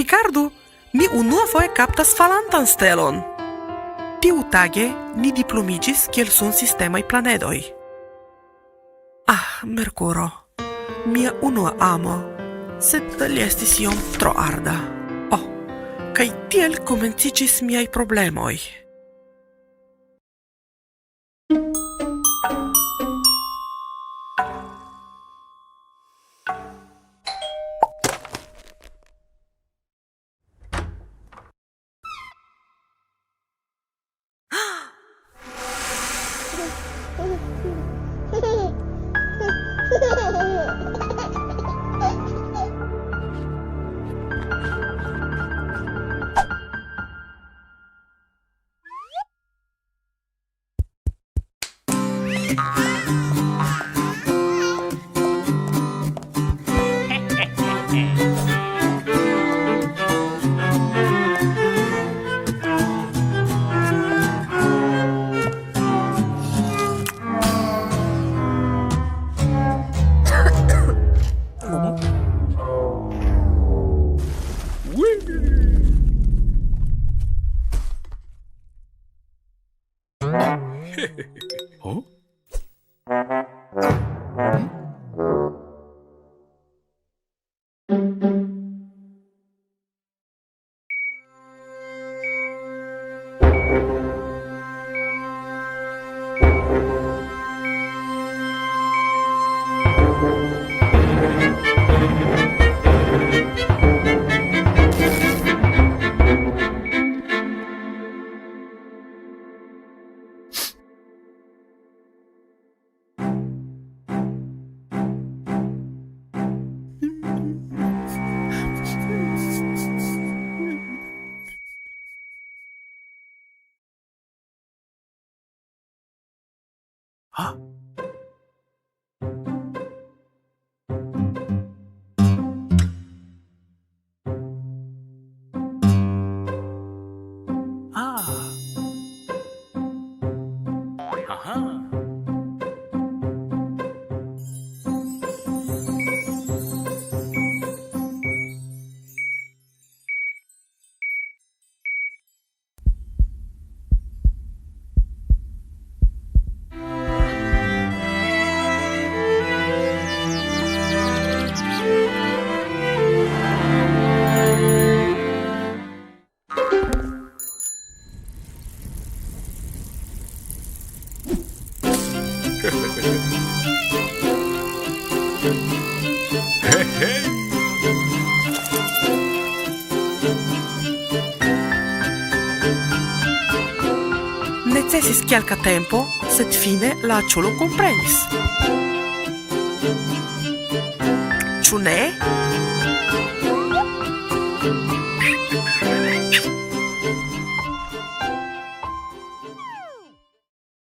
Ricardo, mi unuafoje kaptas falantan stelon. Tiutage ni diplomigis kiel sunsistemaj planedoj. Merkuro, mia unua amo, sed li estis iom tro arda. Kaj tiel komenciĝis miaj problemoj. Necesis kelka tempo, sed fine la aĉulo komprenis. Ĉu ne?